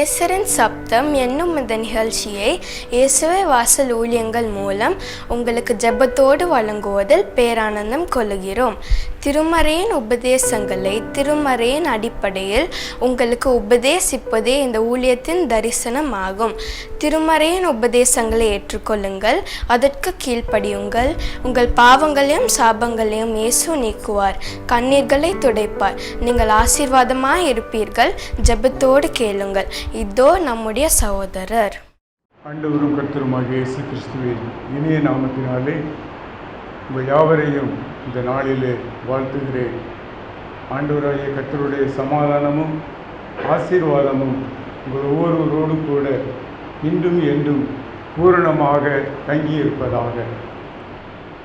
நேசரின் சப்தம் என்னும் இந்த நிகழ்ச்சியை இயேசுவே வாசல் ஊழியங்கள் மூலம் உங்களுக்கு ஜெபத்தோடு வழங்குவதில் பேரானந்தம் கொள்கிறோம். திருமறையின் உபதேசங்களை திருமறையின் அடிப்படையில் உங்களுக்கு உபதேசிப்பதே இந்த ஊழியத்தின் தரிசனமாகும். திருமறையின் உபதேசங்களை ஏற்றுக்கொள்ளுங்கள், அதற்கு கீழ்ப்படியுங்கள். உங்கள் பாவங்களையும் சாபங்களையும் இயேசு நீக்குவார், கண்ணீர்களை துடைப்பார். நீங்கள் ஆசீர்வாதமாய் இருப்பீர்கள். ஜெபத்தோடு கேளுங்கள். இதோ நம்முடைய சகோதரர். ஆண்டவரும் கர்த்தருமாகிய இயேசு கிறிஸ்துவின் இனிய நாமத்தினாலே உங்கள் யாவரையும் இந்த நாளிலே வாழ்த்துகிறேன். ஆண்டவராகிய கர்த்தருடைய சமாதானமும் ஆசீர்வாதமும் உங்கள் ஒவ்வொருவரோடு கூட இன்றும் என்றும் பூரணமாக தங்கியிருப்பதாக.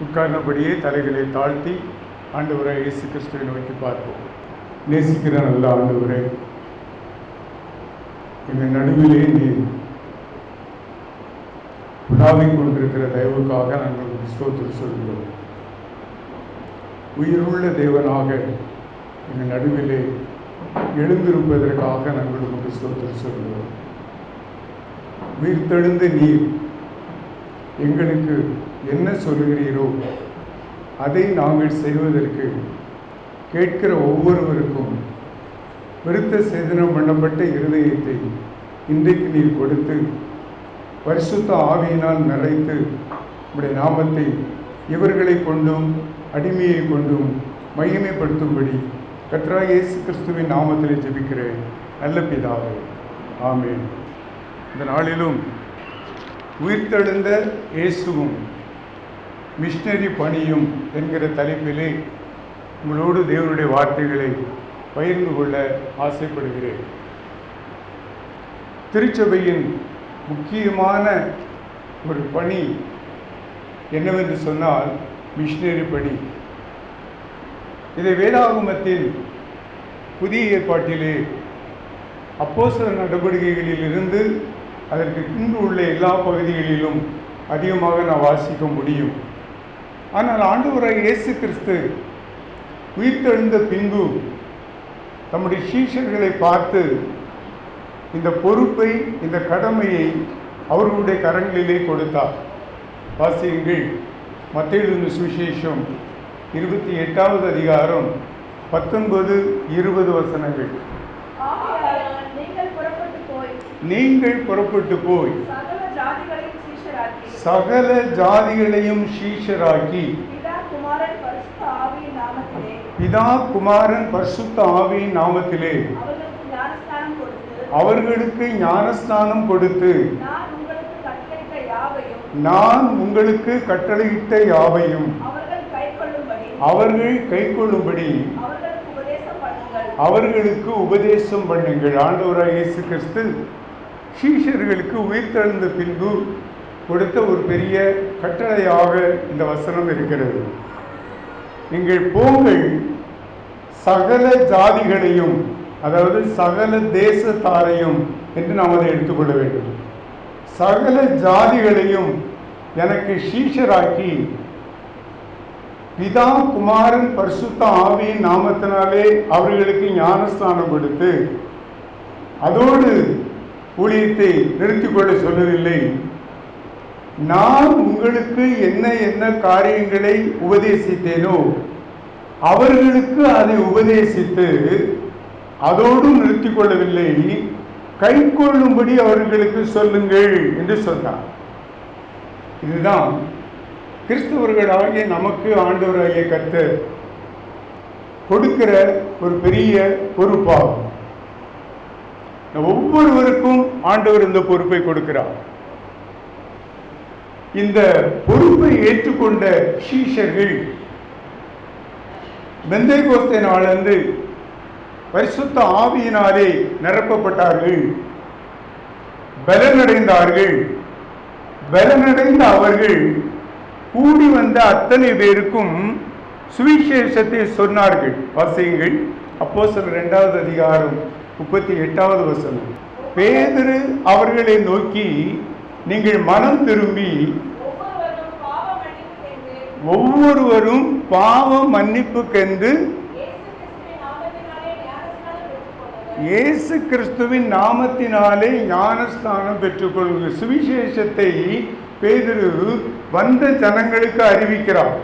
உட்கார்ந்தபடியே தலைகளை தாழ்த்தி ஆண்டவராகிய இயேசு கிறிஸ்துவை நோக்கி பார்ப்போம். நேசிக்கிற நல்ல ஆண்டவரே, எங்கள் நடுவிலே நீர் உலாவிக் கொண்டிருக்கிற தயவுக்காக நாங்கள் ஸ்தோத்திரம் சொல்கிறோம். உயிருள்ள தேவனாக எங்கள் நடுவிலே எழுந்திருப்பதற்காக நாங்கள் உங்களுக்கு ஸ்தோத்திரம் சொல்கிறோம். உயிர்த்தெழுந்த நீர் எங்களுக்கு என்ன சொல்கிறீரோ அதை நாங்கள் செய்வதற்கு கேட்கிற ஒவ்வொருவருக்கும் விருத்த சேதனம் பண்ணப்பட்ட இருதயத்தை இன்றைக்கு நீர் கொடுத்து பரிசுத்த ஆவியினால் நிறைத்து உடைய நாமத்தை இவர்களை கொண்டும் அடிமையை கொண்டும் மகிமைப்படுத்தும்படி கர்த்தராகிய இயேசு கிறிஸ்துவின் நாமத்தில் ஜெபிக்கிறேன் நல்ல பிதாவே, ஆமென். இந்த நாளிலும் உயிர்த்தெழுந்த இயேசுவும் மிஷனரி பணியும் என்கிற தலைப்பிலே உங்களோடு தேவனுடைய வார்த்தைகளை பகிர்ந்து கொள்ள ஆசைப்படுகிறேன். திருச்சபையின் முக்கியமான ஒரு பணி என்னவென்று சொன்னால் மிஷனரி பணி. இதை வேதாகமத்தில் புதிய ஏற்பாட்டிலே அப்போஸ்தலர் நடவடிக்கைகளிலிருந்து அதற்கு பின்பு உள்ள எல்லா பகுதிகளிலும் அதிகமாக நான் வாசிக்க முடியும். ஆனால் ஆண்டவராகிய இயேசு கிறிஸ்து உயிர்த்தெழுந்த பின்பு தம்முடைய சீஷர்களை பார்த்து இந்த பொறுப்பை, இந்த கடமையை அவர்களுடைய கரங்களிலே கொடுத்தார். வாசியுங்கள், மத்தேயு சுவிசேஷம் 28வது அதிகாரம் 19-20 வசனங்கள். நீங்கள் புறப்பட்டு போய் சகல ஜாதிகளையும் சீஷராக்கி பிதா குமாரன் பரிசுத்த ஆவியின் நாமத்திலே அவர்களுக்கு ஞானஸ்நானம் கொடுத்து நான் உங்களுக்கு கட்டளையிட்ட யாவையும் அவர்கள் கைக்கொள்ளும்படி அவர்களுக்கு உபதேசம் பண்ணுங்கள். ஆண்டவராகிய இயேசு கிறிஸ்து சீஷர்களுக்கு உயிர்த்தெழுந்த பின்பு கொடுத்த ஒரு பெரிய கட்டளையாக இந்த வசனம் இருக்கிறது. நீங்கள் போங்கள், சகல ஜாதிகளையும், அதாவது சகல தேசத்தாரையும் என்று நாம் அதை எடுத்துக்கொள்ள வேண்டும். சகல ஜாதிகளையும் எனக்கு சீஷராக்கி பிதா குமாரன் பரிசுத்த ஆவியின் நாமத்தினாலே அவர்களுக்கு ஞானஸ்தானம் கொடுத்து அதோடு ஊழியத்தை நிறுத்திக்கொள்ள சொல்லவில்லை. நான் உங்களுக்கு என்ன என்ன காரியங்களை உபதேசித்தேனோ அவர்களுக்கு அதை உபதேசித்து அதோடு நிறுத்திக் கொள்ளவில்லை, கை கொள்ளும்படி அவர்களுக்கு சொல்லுங்கள் என்று சொன்னார். இதுதான் கிறிஸ்தவர்களாகிய நமக்கு ஆண்டவராகிய கர்த்தர் கொடுக்கிற ஒரு பெரிய பொறுப்பாகும். ஒவ்வொருவருக்கும் ஆண்டவர் இந்த பொறுப்பை கொடுக்கிறார். இந்த பொறுப்பை ஏற்றுக்கொண்ட சீஷர்கள் பெந்தேகோஸ்தே நாளன்று பரிசுத்த ஆவியினாலே நிரப்பப்பட்டார்கள், பலனடைந்தார்கள். பலனடைந்த அவர்கள் கூடி வந்த அத்தனை பேருக்கும் சுவிசேஷத்தை சொன்னார்கள். வாசியுங்கள், அப்போஸ்தலர் 2வது அதிகாரம் 38வது வசனம். பேதுரு அவர்களை நோக்கி, நீங்கள் மனம் திரும்பி ஒவ்வொருவரும் பாவ மன்னிப்புக்கென்று இயேசு கிறிஸ்துவின் நாமத்தினாலே ஞானஸ்தானம் பெற்றுக்கொள்ளுங்கள். சுவிசேஷத்தை பேதுரு வந்த ஜனங்களுக்கு அறிவிக்கிறார்.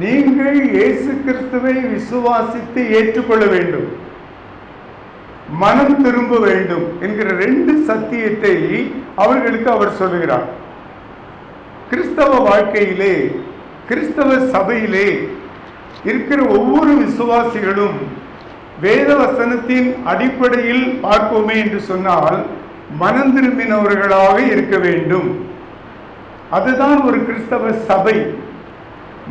நீங்கள் இயேசு கிறிஸ்துவை விசுவாசித்து ஏற்றுக்கொள்ள வேண்டும், மனம் திரும்ப வேண்டும் என்கிற 2 சத்தியத்தை அவர்களுக்கு அவர் சொல்லுகிறார். கிறிஸ்தவ வாழ்க்கையிலே, கிறிஸ்தவ சபையிலே இருக்கிற ஒவ்வொரு விசுவாசிகளும் வேத வசனத்தின் அடிப்படையில் பார்ப்போமே என்று சொன்னால் மனம் திரும்பினவர்களாக இருக்க வேண்டும். அதுதான் ஒரு கிறிஸ்தவ சபை.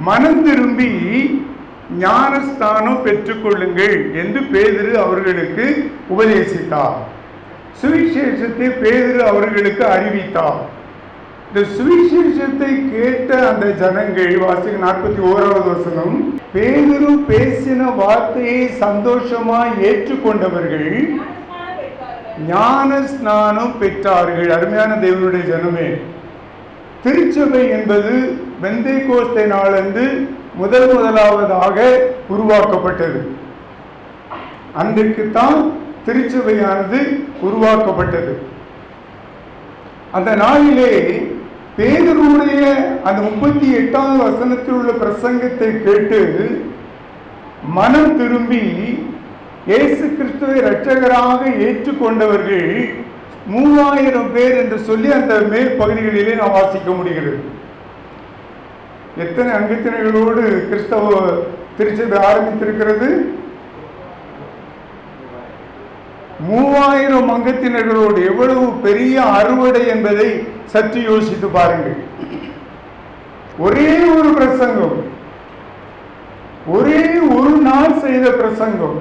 மனம் திரும்பி ஞானஸ்தானம் பெற்றுக்கொள்ளுங்கள் என்று பேதுரு அவர்களுக்கு உபதேசித்தார். சுவிசேஷத்தை பேதுரு அவர்களுக்கு அறிவித்தார். இந்த சுவிசேஷத்தை கேட்ட அந்த ஜனங்கள், வாசிக்க 41வது வசனம், பேதுரு பேசின வார்த்தையை சந்தோஷமாய் ஏற்றுக்கொண்டவர்கள் ஞான ஸ்நானம் பெற்றார்கள். அருமையான தேவனுடைய ஜனமே, திருச்சபை என்பது பெந்தேகோஸ்தே நாளன்று முதலாவதாக உருவாக்கப்பட்டது. அன்றைக்குத்தான் திருச்சபையானது உருவாக்கப்பட்டது. அந்த நாளிலே பேதுருவுடைய அந்த 38வது வசனத்தில் உள்ள பிரசங்கத்தை கேட்டு மனம் திரும்பி இயேசு கிறிஸ்துவை இரட்சகராக ஏற்றுக்கொண்டவர்கள் 3000 பேர் என்று சொல்லி அந்த மேல் பகுதிகளிலே நாம் வாசிக்க முடிகிறது. எத்தனை அங்கத்தினர்களோடு கிறிஸ்தவ திருச்சபை ஆரம்பித்திருக்கிறது? 3000 அங்கத்தினர்களோடு. எவ்வளவு பெரிய அறுவடை என்பதை சற்று யோசித்து பாருங்கள். ஒரே ஒரு பிரசங்கம், ஒரே ஒரு நாள் செய்த பிரசங்கம்,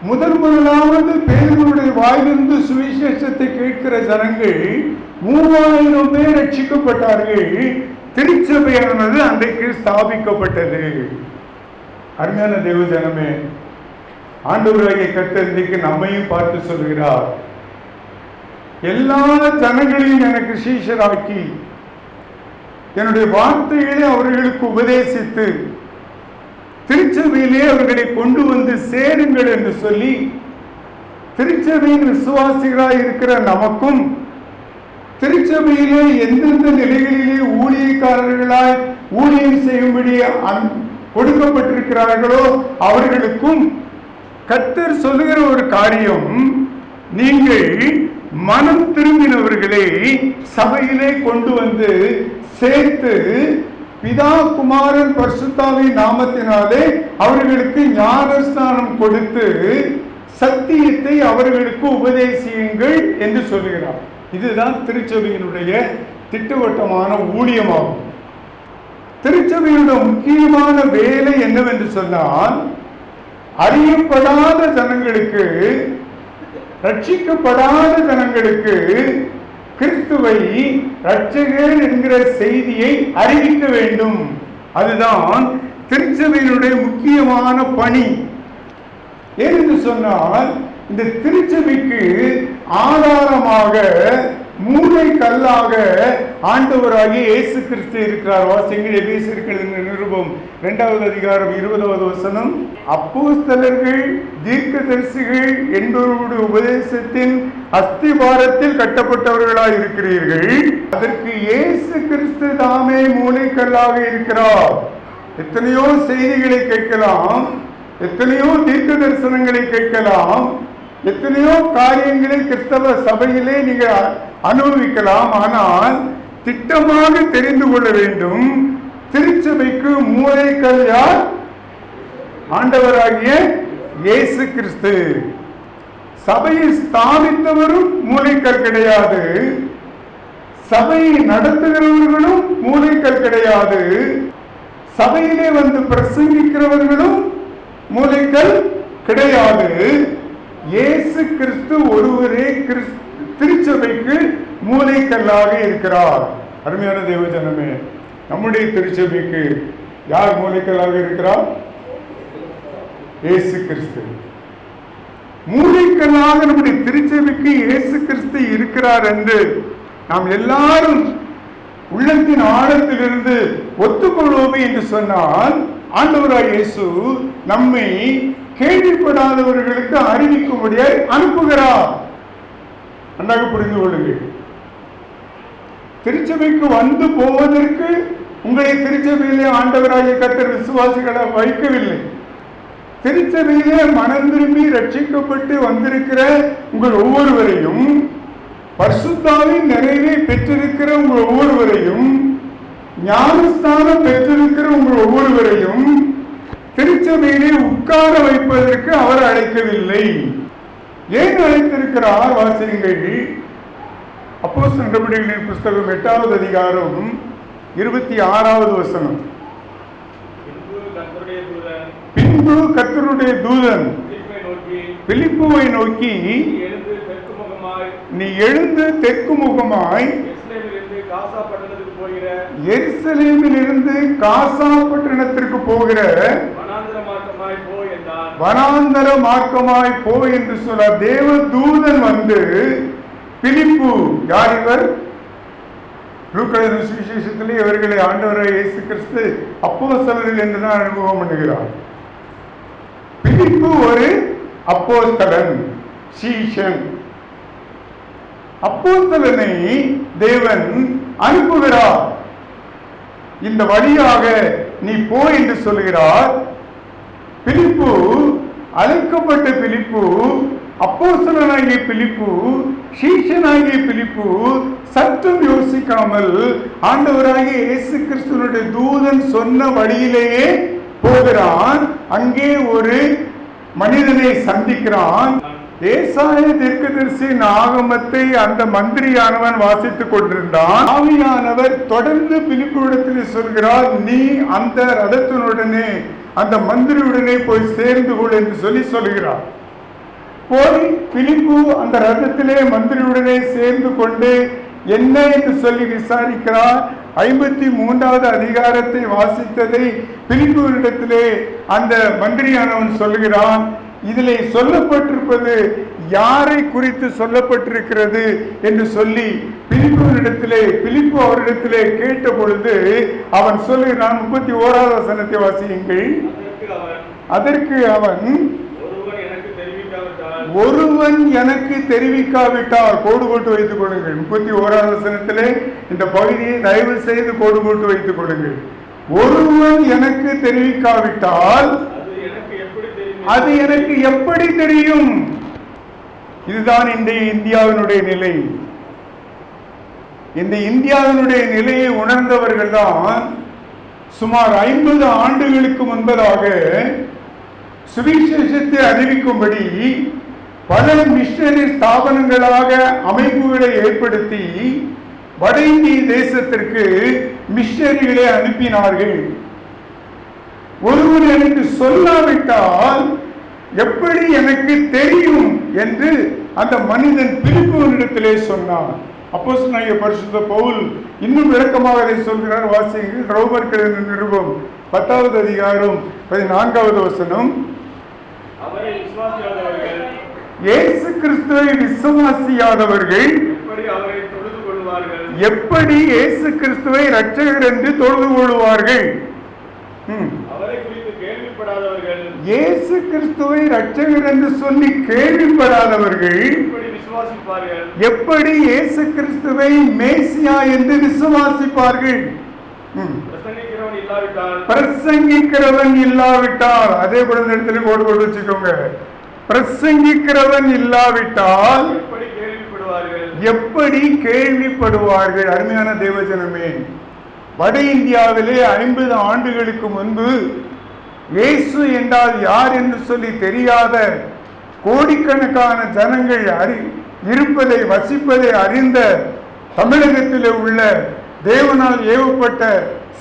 முதலாவது பேதுருவுடைய வாயிலிருந்து சுவிசேஷத்தை கேட்கிற ஜனங்கள் 3000 பேர் ரட்சிக்கப்பட்டார்கள். திருச்சபையானது அன்றைக்கு ஸ்தாபிக்கப்பட்டது. அருமையான தேவ ஜனமே, ஆண்டவராகிய கர்த்தர் இன்றைக்கு நம்மையும் பார்த்து சொல்கிறார், எல்லா ஜனங்களையும் எனக்கு சீஷராக்கி என்னுடைய வார்த்தைகளை அவர்களுக்கு உபதேசித்து திருச்சபையிலே அவர்களை கொண்டு வந்து சேருங்கள் என்று சொல்லி திருச்சபையின் விசுவாசிகளாய் இருக்கிற நமக்கும் திருச்சபையிலே எந்தெந்த நிலைகளிலே ஊழியக்காரர்களாய் ஊழியம் செய்யும்படி கொடுக்கப்பட்டிருக்கிறார்களோ அவர்களுக்கும் கர்த்தர் சொல்லுகிற ஒரு காரியம், நீங்கள் மனம் திரும்பினவர்களை சபையிலே கொண்டு வந்து சேர்த்து பிதா குமாரன் பரிசுத்தாவின் நாமத்தினாலே அவர்களுக்கு ஞானஸ்நானம் கொடுத்து சத்தியத்தை அவர்களுக்கு உபதேசியுங்கள் என்று சொல்லுகிறார். இதுதான் திருச்சபையினுடைய திட்டவட்டமான ஊழியமாகும். திருச்சபையினுடைய முக்கியமான வேலை என்னவென்று சொன்னால், அறியப்படாத ஜனங்களுக்கு, ரட்சிக்கப்படாத ஜனங்களுக்கு கிறிஸ்துவை இரட்சகர் என்கிற செய்தியை அறிவிக்க வேண்டும். அதுதான் திருச்சபையினுடைய முக்கியமான பணி. ஏனென்று சொன்னால், இந்த திருச்சபைக்கு ஆதாரமாக மூளை கல்லாக ஆண்டவராகிய இயேசு கிறிஸ்து இருக்கிறார். வாசிங்கள் எபேசியர்களின் நிருபம் 2வது அதிகாரம் 20வது வசனம். அப்போஸ்தலர்கள் தீர்க்கதரிசிகள் என்பவருடைய உபதேசத்தின் அஸ்திபாரத்தில் கட்டப்பட்டவர்களாய் இருக்கிறீர்கள். அதற்கு இயேசு கிறிஸ்து தாமே மூளைக்கல்லாக இருக்கிறார். எத்தனையோ செய்திகளை கேட்கலாம், எத்தனையோ தீர்க்க தரிசனங்களை கேட்கலாம், எத்தனையோ காரியங்களை கிறிஸ்தவ சபையிலே நீங்கள் அனுபவிக்கலாம். ஆனால் திட்டமாக தெரிந்து கொள்ள வேண்டும், திருச்சபைக்கு மூளைக்கல் யார்? ஆண்டவராகிய இயேசு கிறிஸ்து. சபையை ஸ்தாபித்தவரும் மூளைக்கல் கிடையாது, சபையை நடத்துகிறவர்களும் மூளைக்கல் கிடையாது, சபையிலே வந்து பிரசங்கிக்கிறவர்களும் மூளைக்கல் கிடையாது. இயேசு கிறிஸ்து ஒருவரே திருச்சபைக்கு மூளைக்கல்லாக இருக்கிறார். அருமையான தேவஜனமே, நம்முடைய திருச்சபைக்கு யார் மூளைக்கல்லாக இருக்கிறார்? இயேசு கிறிஸ்து. மூளைக்கல்லாக நம்முடைய திருச்சபைக்கு இயேசு கிறிஸ்து இருக்கிறார் என்று நாம் எல்லாரும் உள்ளத்தின் ஆழத்திலிருந்து ஒத்துக்கொள்வோமே என்று சொன்னால், ஆண்டவராய் இயேசு நம்மை கேள்விப்படாதவர்களுக்கு அறிவிக்கும்படியாய் அனுப்புகிறார். நன்றாக புரிந்து கொள்ளுங்கள். திருச்சபைக்கு வந்து போவதற்கு உங்களை திருச்சபையிலே ஆண்டவராகிய கர்த்தர் விசுவாசிகளை வைக்கவில்லை. திருச்சபையிலே மனம் திரும்பி ரட்சிக்கப்பட்டு வந்திருக்கிற உங்கள் ஒவ்வொருவரையும், பரிசுத்தாவின் நிறைவை பெற்றிருக்கிற உங்கள் ஒவ்வொருவரையும், ஞானஸ்தானம் பெற்றிருக்கிற உங்கள் ஒவ்வொருவரையும் திருச்சபையிலே உட்கார வைப்பதற்கு அவர் அழைக்கவில்லை. ஏன் அழைத்திருக்கிறார்? வாசியுங்கள். அப்போஸ்தலர் நடபடிகளின் புஸ்தகம் 8வது அதிகாரம் 26வது வசனம். பின்பு கர்த்தருடைய தூதன் பிலிப்புவை நோக்கி, நீ எழுந்து தெற்கு முகமாய் எருசலேமில் இருந்து காசா பட்டணத்திற்கு போகிற வனாந்தர மார்க்கமாய் போ என்று சொல்ல தேவ தூதன் வந்து பிலிப்பு, யார் இவர்? லூக்கா சுவிசேஷத்திலே இவர்களை ஆண்டவராகிய இயேசு கிறிஸ்து அப்போஸ்தலர்கள் என்றுதான் அனுபவம் பண்ணுகிறார். பிலிப்பு ஒரு அப்போஸ்தலன், சீஷன். அப்போஸ்தலனை தேவன் அனுப்புகிறார். இந்த வழியாக நீ போ என்று சொல்கிறார். பிலிப்பு, அழைக்கப்பட்ட பிலிப்பு, அப்போஸ்தலனாகிய பிலிப்பு, சீஷனாகிய பிலிப்பு சற்றும் யோசிக்காமல் ஆண்டவராகிய இயேசு கிறிஸ்துவினுடைய தூதன் சொன்ன வழியிலேயே போகிறான். அங்கே ஒரு மனிதனை சந்திக்கிறான். ஏசாயா தீர்க்கதரிசியின் ஆகமத்தை அந்த மந்திரியானவன் வாசித்துக் கொண்டிருந்தான். ஆவியானவர் தொடர்ந்து பிலிப்புவிடத்தில் சொல்கிறார், நீ அந்த ரதத்தினுடனே அந்த மந்திரியுடனே போய் சேர்ந்து கொள் என்று சொல்லுகிறார். போய் பிலிப்பு அந்த ரதத்திலே மந்திரியுடனே சேர்ந்து கொண்டு என்ன என்று சொல்லி விசாரிக்கிறார். 53வது அதிகாரத்தை வாசித்ததை பிலிப்புவிடத்திலே அந்த மந்திரியானவன் சொல்லுகிறான். இதிலே சொல்லப்பட்டிருப்பது யாரை குறித்து சொல்லப்பட்டிருக்கிறது என்று சொல்லி பிலிப்பு அவரிடத்திலே கேட்ட பொழுது அவன் சொல்லுகிறான். 31வது வசனத்தை வாசியுங்கள். அதற்கு அவன், ஒருவன் எனக்கு தெரிவிக்காவிட்டால், கோடு போட்டு வைத்துக் கொள்ளுங்கள். 31வது வசனத்திலே இந்த பகுதியை தயவு செய்து கோடு போட்டு வைத்துக் கொள்ளுங்கள். ஒருவன் எனக்கு தெரிவிக்காவிட்டால் அது எனக்கு எப்படி தெரியும்? இதுதான் இன்றைய இந்தியாவினுடைய நிலை. இந்த இந்தியாவினுடைய நிலையை உணர்ந்தவர்கள் தான் சுமார் 50 ஆண்டுகளுக்கு முன்பதாக சுவிசேஷத்தை அறிவிக்கும்படி பல மிஷனரி ஸ்தாபனங்களாக அமைப்புகளை ஏற்படுத்தி வட இந்திய தேசத்திற்கு மிஷனரிகளை அனுப்பினார்கள். ஒருவர் எனக்கு சொல்லாவிட்டால் எப்படி எனக்கு தெரியும் என்று அந்த மனிதன் பிலிப்புவினிடத்திலே சொன்னான். அப்போஸ்தலனாகிய பரிசுத்த பவுல் இன்னும் விளக்கமாக அதை சொல்கிறார். வாசியுங்கள். ரோமர் நிருபம் 10வது அதிகாரம் 14வது வசனம். இயேசு கிறிஸ்துவை விசுவாசியாதவர்கள் எப்படி இயேசு கிறிஸ்துவை இரட்சகர் என்று தொழுது கொள்வார்கள்? இயேசு கிறிஸ்துவை இரட்சகர் என்று சொல்லி கேள்விப்படாதவர்கள் எப்படி இயேசு கிறிஸ்துவை மேசியா என்று விசுவாசிப்பார்கள்? பிரசங்கிக்கிறவன் இல்லாவிட்டால், அதே போல இந்த இடத்துல கோடு போட்டு வச்சுக்கோங்க. பிரசங்கிக்கிறவன் இல்லாவிட்டால் எப்படி கேள்விப்படுவார்கள்? அருமையான தேவஜனமே, வட இந்தியாவிலே 50 ஆண்டுகளுக்கு முன்பு இயேசு என்றால் யார் என்று சொல்லி தெரியாத கோடிக்கணக்கான ஜனங்கள் இருப்பதை வசிப்பதை அறிந்த தமிழகத்தில் உள்ள தேவனால் ஏவப்பட்ட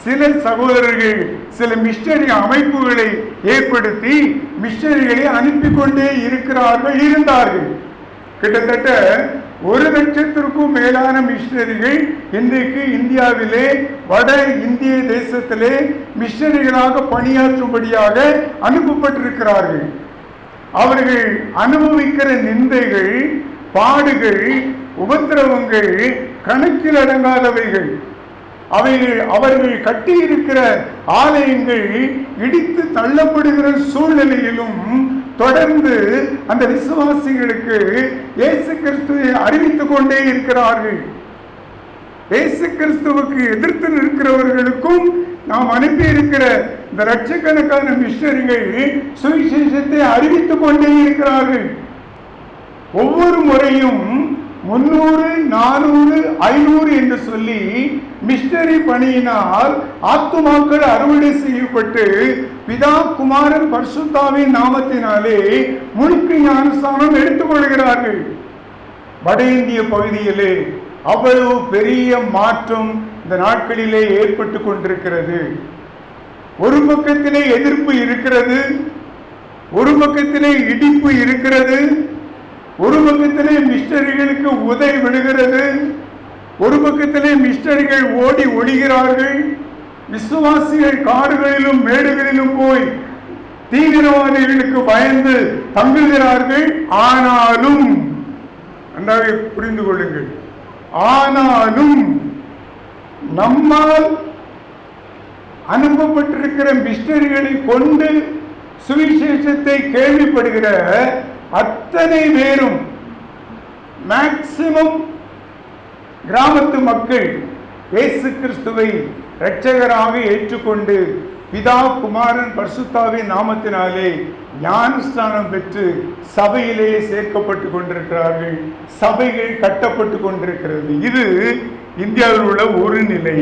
சில சகோதரர்கள் சில மிஷனரி அமைப்புகளை ஏற்படுத்தி மிஷனரிகளை அனுப்பி கொண்டே இருந்தார்கள். கிட்டத்தட்ட 1,00,000க்கும் மேலான மிஷனரிகள் இன்றைக்கு இந்தியாவிலே வட இந்திய தேசத்திலே மிஷனரிகளாக பணியாற்றும்படியாக அனுப்பப்பட்டிருக்கிறார்கள். அவர்கள் அனுபவிக்கிற நிந்தைகள், பாடுகள், உபத்திரவங்கள் கணக்கில் அடங்காதவைகள். அவர்கள் கட்டியிருக்கிற ஆலயங்கள் இடித்து தள்ளப்படுகிற சூழ்நிலையிலும் தொடர்ந்து அந்த விசுவாசிகளுக்கு இயேசு கிறிஸ்துவை அறிவித்துக் கொண்டே இருக்கிறார்கள். இயேசு கிறிஸ்துவுக்கு எதிர்த்து நிற்கிறவர்களுக்கும் நாம் அனுப்பி இருக்கிற இந்த லட்சக்கணக்கான மிஷனரிகள் சுவிசேஷத்தை அறிவித்துக் கொண்டே இருக்கிறார்கள். ஒவ்வொரு முறையும் 300, 400, 500 என்று சொல்லி மிஷனரி பணியினால் ஆத்துமாக்கள் அறுவடை செய்யப்பட்டு பிதா குமாரன் பரிசுத்தாவின் நாமத்தினாலே முழுக்கு ஞானஸ்தானம் எடுத்துக்கொள்கிறார்கள். வட இந்திய பகுதியிலே அவ்வளவு பெரிய மாற்றம் இந்த நாட்களிலே ஏற்பட்டு கொண்டிருக்கிறது. ஒரு பக்கத்திலே எதிர்ப்பு இருக்கிறது, ஒரு பக்கத்திலே இடிப்பு இருக்கிறது, ஒரு பக்கத்திலே மிஷனரிகளுக்கு உதை விழுகிறது, ஒரு பக்கத்திலே மிஷனரிகள் ஓடி ஒளிகிறார்கள். விசுவாசிகள் காடுகளிலும் மேடுகளிலும் போய் தீவிரவாதிகளுக்கு பயந்து தங்குகிறார்கள். ஆனாலும் நன்றாக புரிந்து கொள்ளுங்கள், ஆனாலும் நம்மால் அனுப்பப்பட்டிருக்கிற மிஷனரிகளை கொண்டு சுவிசேஷத்தை கேள்விப்படுகிற அத்தனை பேரும் மேக்சிமம் கிராமத்து மக்கள் இயேசு கிறிஸ்துவை இரட்சகராக ஏற்றுக்கொண்டு பிதா குமாரன் பரிசுத்தாவின் நாமத்தினாலே ஞானஸ்தானம் பெற்று சபையிலே சேர்க்கப்பட்டு கொண்டிருக்கிறார்கள். சபைகள் கட்டப்பட்டு கொண்டிருக்கிறது. இது இந்தியாவில் உள்ள ஒரு நிலை.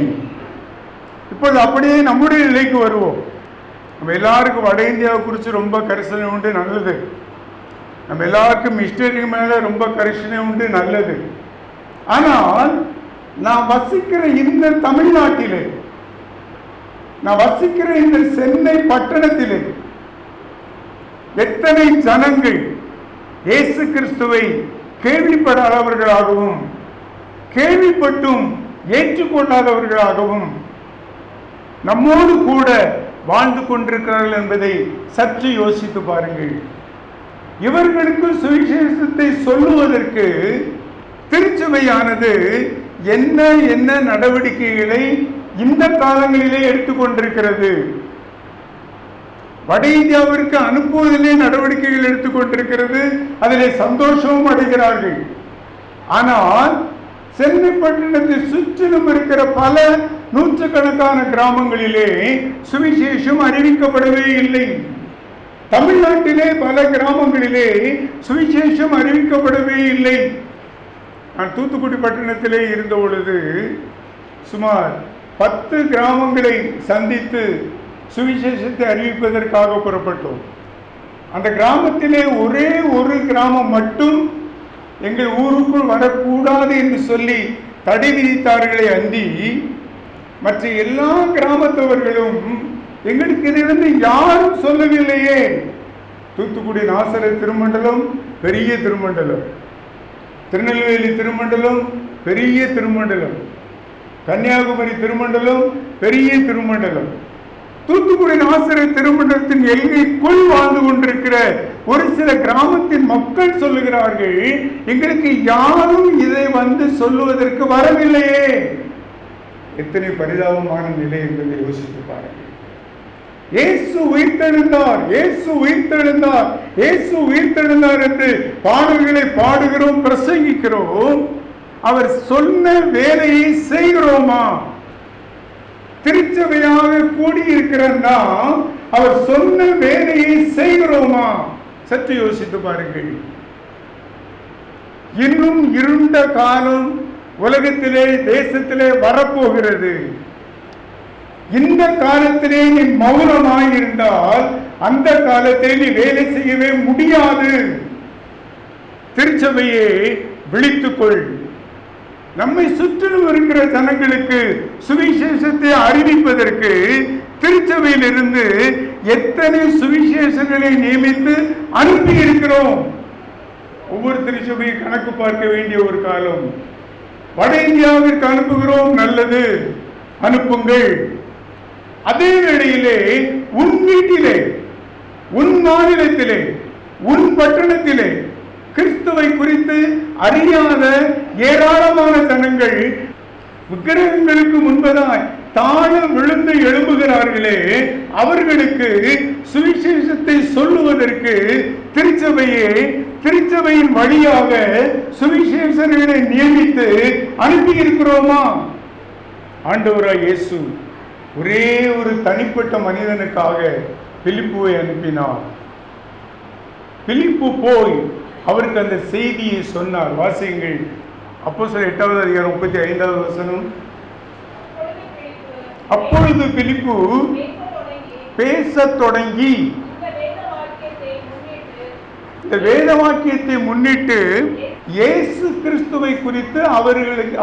இப்போது அப்படியே நம்முடைய நிலைக்கு வருவோம். நம்ம எல்லாருக்கும் வட இந்தியாவை குறித்து ரொம்ப கரிசனை உண்டு, நல்லது. நம்ம எல்லாருக்கும் மிஷனரி மேல ரொம்ப கரிசனை உண்டு, நல்லது. ஆனால் நான் வசிக்கிற இந்த தமிழ்நாட்டிலே, நான் வசிக்கிற இந்த சென்னை பட்டணத்திலே எத்தனை ஜனங்கள் இயேசு கிறிஸ்துவை கேள்விப்படாதவர்களாகவும் கேள்விப்பட்டும் ஏற்றுக்கொள்ளாதவர்களாகவும் நம்மோடு கூட வாழ்ந்து கொண்டிருக்கிறார்கள் என்பதை சற்று யோசித்து பாருங்கள். இவர்களுக்கு சுவிசேஷத்தை சொல்லுவதற்கு திருச்சபையானது என்ன என்ன நடவடிக்கைகளை இந்த காலங்களிலே எடுத்துக்கொண்டிருக்கிறது. வட இந்தியாவிற்கு அனுப்புவதிலே நடவடிக்கைகள் எடுத்துக்கொண்டிருக்கிறது. அதிலே சந்தோஷமும் அடைகிறார்கள். ஆனால் சென்னை பட்டணத்தை சுற்றிலும் இருக்கிற பல நூற்றுக்கணக்கான கிராமங்களிலே சுவிசேஷம் அறிவிக்கப்படவே இல்லை. தமிழ்நாட்டிலே பல கிராமங்களிலே சுவிசேஷம் அறிவிக்கப்படவே இல்லை. நான் தூத்துக்குடி பட்டணத்திலே இருந்த பொழுது சுமார் 10 கிராமங்களை சந்தித்து சுவிசேஷத்தை அறிவிப்பதற்காக புறப்பட்டோம். அந்த கிராமத்திலே ஒரே ஒரு கிராமம் மட்டும் எங்கள் ஊருக்குள் வரக்கூடாது என்று சொல்லி தடை விதித்தார்களே அன்றி மற்ற எல்லா கிராமத்தவர்களும் எங்களுக்கு இதிலிருந்து யாரும் சொல்லவில்லையே. தூத்துக்குடி நாசரேத் திருமண்டலம் பெரிய திருமண்டலம், திருநெல்வேலி திருமண்டலம் பெரிய திருமண்டலம், கன்னியாகுமரி திருமண்டலம் பெரிய திருமண்டலம். தூத்துக்குடி நாசரேத் திருமண்டலத்தின் எல்கைக்குள் வாழ்ந்து கொண்டிருக்கிற ஒரு சில கிராமத்தின் மக்கள் சொல்லுகிறார்கள், எங்களுக்கு யாரும் இதை வந்து சொல்லுவதற்கு வரவில்லையே. எத்தனை பரிதாபமான நிலை என்பதை யோசித்து பாருங்கள். இயேசு உயிர்த்தெழுந்தார், இயேசு உயிர்த்தெழுந்தார், இயேசு உயிர்த்தெழுந்தார் என்று பாடல்களை பாடுகிறோம், பிரசங்கிக்கிறோம். அவர் சொன்ன வேலையை செய்கிறோமா? திருச்சபையாக கூடியிருக்கிறன்னா அவர் சொன்ன வேலையை செய்கிறோமா? சற்று யோசித்து பாருங்கள். இன்னும் இருண்ட காலம் உலகத்திலே தேசத்திலே வரப்போகிறது. இந்த காலத்திலே நீ மௌனமாயிருந்தால் அந்த காலத்திலே நீ வேலை செய்யவே முடியாது. திருச்சபையே விழித்துக்கொள். நம்மை சுற்றிலும் இருக்கிற ஜனங்களுக்கு சுவிசேஷத்தை அறிவிப்பதற்கு திருச்சபையிலிருந்து எத்தனை சுவிசேஷங்களை நியமித்து அனுப்பி இருக்கிறோம். ஒவ்வொரு திருச்சபையை கணக்கு பார்க்க வேண்டிய ஒரு காலம். வட இந்தியாவிற்கு அனுப்புகிறோம், நல்லது, அனுப்புங்கள். அதே வேளையிலே உன் வீட்டிலே, உன் மாநிலத்திலே, உன் பட்டணத்திலே கிறிஸ்துவை குறித்து அறியாத ஏராளமான ஜனங்கள் விக்கிரகங்களுக்கு முன்பதாய் தாழ விழுந்து எழும்புகிறார்களே, அவர்களுக்கு சுவிசேஷத்தை சொல்லுவதற்கு திருச்சபையின் வழியாக சுவிசேஷர்களை நியமித்து அனுப்பி இருக்கிறோமா? ஆண்டவராய் இயேசு ஒரே ஒரு தனிப்பட்ட மனிதனுக்காக பிலிப்புவை அனுப்பினார். பிலிப்பு போய் அவருக்கு அந்த செய்தியை சொன்னார். வாசியுங்கள், அப்போஸ்தலர் 8வது அதிகாரம் 35வது வசனம். அப்பொழுது பிலிப்பு பேசத் தொடங்கி இந்த வேத வாக்கியத்தை முன்னிட்டு இயேசு கிறிஸ்துவை குறித்து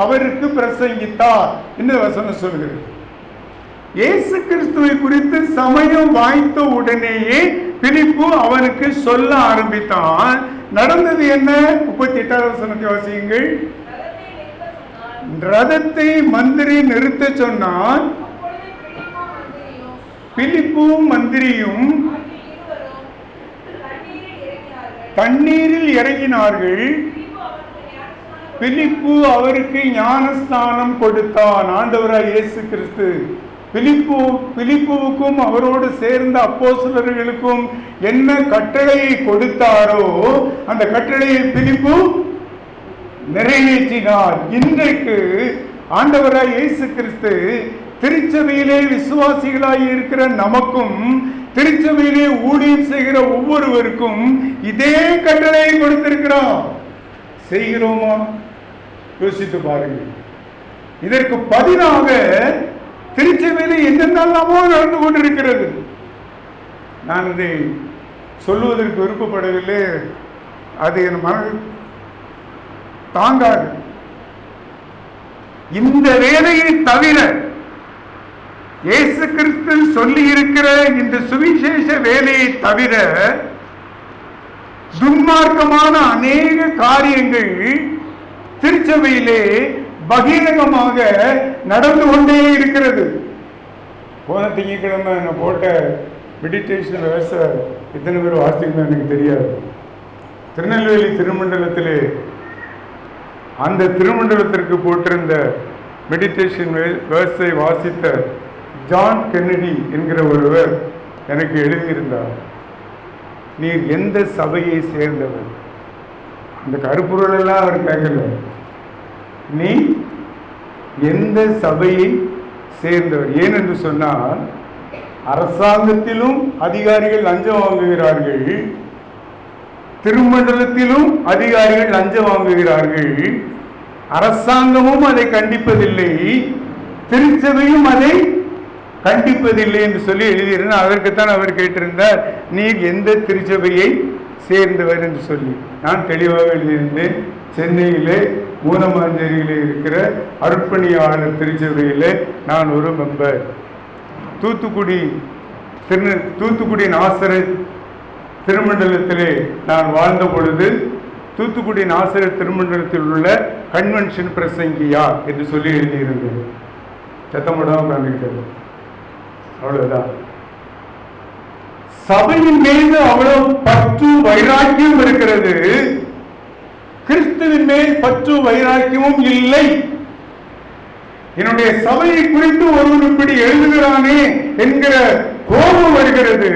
அவருக்கு பிரசங்கித்தார் என்று வசனம் சொல்கிறது. இயேசு கிறிஸ்துவை குறித்து சமயம் வாய்த்த உடனேயே பிலிப்பு அவனுக்கு சொல்ல ஆரம்பித்தான். நடந்தது என்ன? 38வது வசனத்தை வாசியுங்கள். ரதத்தை மந்திரி நிறுத்த சொன்னான். பிலிப்பும் மந்திரியும் தண்ணீரில் இறங்கினார்கள். பிலிப்பு அவருக்கு ஞானஸ்தானம் கொடுத்தான். ஆண்டவராய் இயேசு கிறிஸ்து பிலிப்புவுக்கும் அவரோடு சேர்ந்த அப்போஸ்தலர்களுக்கும் என்ன கட்டளையை கொடுத்தாரோ அந்த கட்டளையை பிலிப்பு நிறைவேற்றினார். இன்றைக்கு ஆண்டவராய் இயேசு கிறிஸ்து திருச்சபையிலே விசுவாசிகளாய் இருக்கிற நமக்கும் திருச்சபையிலே ஊழியம் செய்கிற ஒவ்வொருவருக்கும் இதே கட்டளையை கொடுத்திருக்கிறார். செய்கிறோமா? யோசித்து பாருங்கள். இதற்கு பதிலாக திருச்சபையிலே என்னென்னலாமோ நடந்து கொண்டிருக்கிறது. நான் இதை சொல்லுவதற்கு விருப்பப்படவில்லை. அது என் மனது தாங்காது. இந்த வேலையை தவிர இயேசு கிறிஸ்து சொல்லி இருக்கிற இந்த சுவிசேஷ வேலையை தவிர துன்மார்க்கமான அநேக காரியங்கள் திருச்சபையிலே பகிரங்கமாக நடந்து கொண்டே இருக்கிறது. போன திங்கட்கிழமை நான் போட்ட மெடிடேஷன் வேர்ஸை எத்தனை பேர் வாசிக்கணும் எனக்கு தெரியாது. திருநெல்வேலி திருமண்டலத்திலே அந்த திருமண்டலத்திற்கு போட்டிருந்த மெடிடேஷன் வேர்ஸை வாசித்த ஜான் கென்னடி என்கிற ஒருவர் எனக்கு எழுதியிருந்தார். நீர் எந்த சபையை சேர்ந்தவர்? அந்த கருப்பொருள் எல்லாம் அவர் கேட்கல. நீ எந்த சபையை சேர்ந்தவர்? ஏனென்று சொன்னால் அரசாங்கத்திலும் அதிகாரிகள் லஞ்சம் வாங்குகிறார்கள், திருமண்டலத்திலும் அதிகாரிகள் லஞ்சம் வாங்குகிறார்கள். அரசாங்கமும் அதை கண்டிப்பதில்லை, திருச்சபையும் அதை கண்டிப்பதில்லை என்று சொல்லி எழுதியிருந்தார். அதற்குத்தான் அவர் கேட்டிருந்தார், நீர் எந்த திருச்சபையை சேர்ந்தவர் என்று சொல்லி. நான் தெளிவாக எழுதியிருந்தேன், சென்னையிலே மூலமாஞ்சேரியிலே இருக்கிற அர்ப்பணியாளர் திருச்சபையிலே நான் ஒரு மெம்பர். தூத்துக்குடி நாசரேத் திருமண்டலத்திலே நான் வாழ்ந்த பொழுது தூத்துக்குடி நாசரேத் திருமண்டலத்தில் உள்ள கன்வென்ஷன் பிரசங்கியா என்று சொல்லி எழுதியிருந்தேன். சத்தமிடாம உட்கார்ந்துக்கிட்டது. அவ்வளவுதான். சபையின் மீது அவ்வளவு பற்று வைராக்கியம் இருக்கிறது, கிறிஸ்துவின் மேல் பற்று வைராக்கியமும் இல்லை. என்னுடைய சபையை குறித்து ஒருவர் இப்படி எழுதுகிறானே என்கிற கோபம் வருகிறது.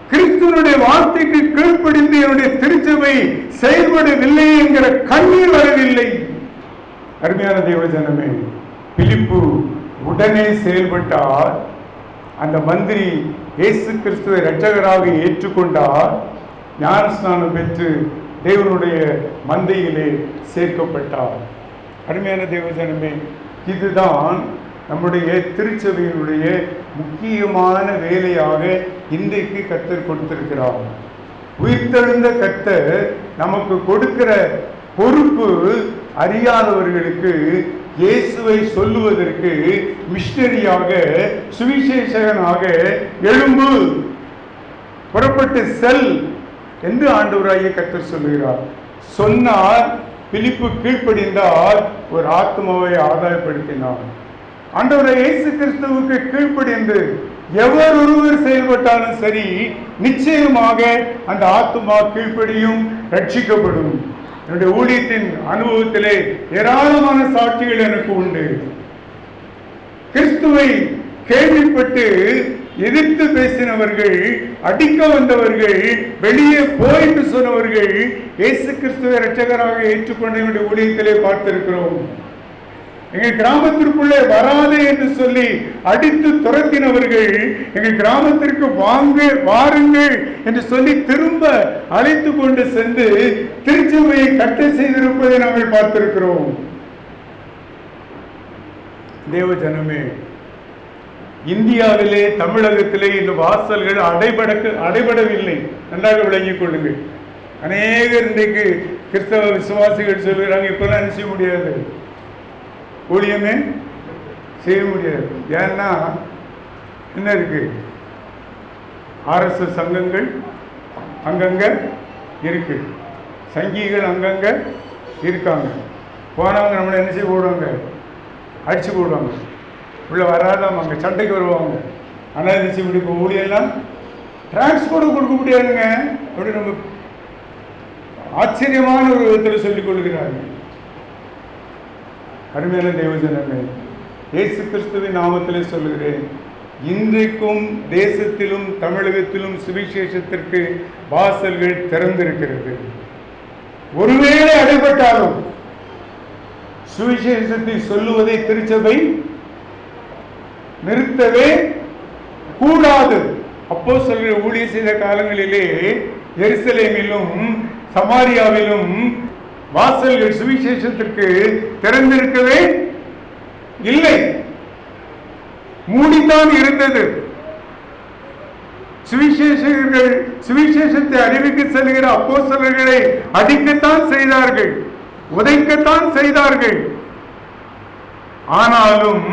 கிறிஸ்துவனுடைய வார்த்தைக்கு கீழ்ப்படிந்து என்னுடைய திருச்சபை செயல்படவில்லை என்கிற கண்ணீர் வரவில்லை. அருமையான தேவஜனமே, பிலிப்பு உடனே செயல்பட்டார். அந்த மந்திரி இயேசு கிறிஸ்துவை இரட்சகராக ஏற்றுக்கொண்டார். ஞானஸ்நானம் பெற்று தேவனுடைய மந்தையிலே சேர்க்கப்பட்டார். அருமையான தேவஜனமே, இதுதான் நம்முடைய திருச்சபையினுடைய முக்கியமான வேலையாக இன்றைக்கு கர்த்தர் கொடுத்திருக்கிறார். உயிர்த்தெழுந்த கர்த்தர் நமக்கு கொடுக்கிற பொறுப்பு அறியாதவர்களுக்கு இயேசுவை சொல்லுவதற்கு மிஷனரியாக, சுவிசேஷகனாக எழும்பு, புறப்பட்டு செல் என்று ஆண்டவராகிய கர்த்தர் சொல்லுகிறார். சொன்னார், பிலிப்பு கீழ்ப்படிந்தால் ஒரு ஆத்மாவை ஆதாயப்படுத்தினார். ஆண்டவராகிய இயேசு கிறிஸ்துவுக்கு கீழ்ப்படிந்து எவர் ஒருவர் செயல்பட்டாலும் சரி, நிச்சயமாக அந்த ஆத்மா கீழ்ப்படியும், ரட்சிக்கப்படும். என்னுடைய ஊழியத்தின் அனுபவத்திலே ஏராளமான சாட்சிகள் எனக்கு உண்டு. கிறிஸ்துவை கேள்விப்பட்டு எதிர்த்து பேசினவர்கள், அடிக்க வந்தவர்கள், வெளியே போயிட்டு சொன்னவர்கள் இயேசு கிறிஸ்துவை இரட்சகராக ஏற்றுக்கொண்ட என்னுடைய ஊழியத்திலே பார்த்திருக்கிறோம். எங்கள் கிராமத்திற்குள்ளே வராதே என்று சொல்லி அடித்து துரத்தினவர்கள் எங்கள் கிராமத்திற்கு வாருங்கள் என்று சொல்லி திரும்ப அழைத்து கொண்டு சென்று திருச்சபையை கட்ட செய்திருப்பதை நாங்கள் பார்த்திருக்கிறோம். தேவ ஜனமே, இந்தியாவிலே, தமிழகத்திலே இந்த வாசல்கள் அடைபடவில்லை. நன்றாக விளங்கிக் கொள்ளுங்கள். அநேகர் இன்றைக்கு கிறிஸ்தவ விசுவாசிகள் சொல்கிறாங்க, இப்பெல்லாம் என்ன செய்ய முடியாது, ஊழியமே செய்ய முடியாது. ஏன்னா என்ன இருக்கு, RSS சங்கங்கள் அங்கங்க இருக்கு, சங்கிகள் அங்கங்க இருக்காங்க. போனவங்க நம்மளை என்ன செய்ய போடுவாங்க, அடிச்சு போடுவாங்க, உள்ள வராதாம அங்கே சண்டைக்கு வருவாங்க. ஆனால் என்ன செய்ய முடியும், ஊழியெல்லாம் டிரான்ஸ்போர்ட் கொடுக்க முடியாதுங்க அப்படி நம்ம ஆச்சரியமான ஒரு விதத்தில் சொல்லிக் கொள்கிறார்கள். அருமையான தேவஜனமே, இயேசு கிறிஸ்துவின் நாமத்திலே சொல்லுகிறேன், இன்றைக்கும் தேசத்திலும் தமிழகத்திலும் சுவிசேஷத்திற்கு வாசல்கள் திறந்திருக்கிறது. ஒருவேளை அடைபட்டாலும் சுவிசேஷத்தை சொல்லுவதை திருச்சபை நிறுத்தவே கூடாது. அப்போஸ்தலர்கள் ஊழியம் செய்த காலங்களிலே எருசலேமிலும் சமாரியாவிலும் வாசல்கள் சுவிசேஷத்திற்கு திறந்திருக்கவே இல்லை, மூடித்தான் இருந்தது. சுவிசேஷகர்கள் சுவிசேஷத்தை அறிவிக்க செல்கிற அப்போஸ்தலர்களை அடிக்கத்தான் செய்தார்கள், உதைக்கத்தான் செய்தார்கள். ஆனாலும்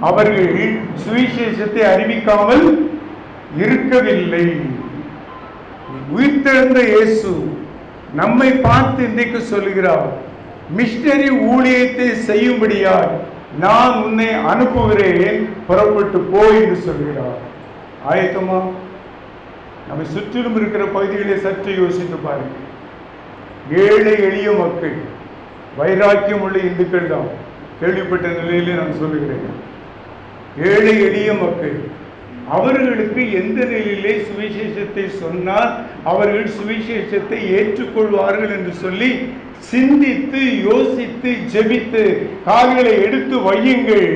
அவர்கள் சுவிசேஷத்தை அறிவிக்காமல் இருக்கவில்லை. உயிர்த்தெழுந்த இயேசு நம்மை பார்த்து இன்றைக்கு சொல்லுகிறார், மிஷனரி ஊழியத்தை செய்யும்படியாய் நான் உன்னை அனுப்புகிறேன், புறப்பட்டு போய் என்று சொல்கிறார். ஆயத்தமா? நம்மை சுற்றிலும் இருக்கிற பகுதிகளை சற்று யோசித்து பாருங்கள். ஏழை எளிய மக்கள், வைராக்கியம் உள்ள இந்துக்கள் தான், கேள்விப்பட்ட நிலையிலே நான் சொல்லுகிறேன். ஏழை எளிய மக்கள், அவர்களுக்கு எந்த நிலையிலே சுவிசேஷத்தை சொன்னால் அவர்கள் சுவிசேஷத்தை ஏற்றுக்கொள்வார்கள் என்று சொல்லி சிந்தித்து யோசித்து ஜெபித்து கால்களை எடுத்து வையுங்கள்.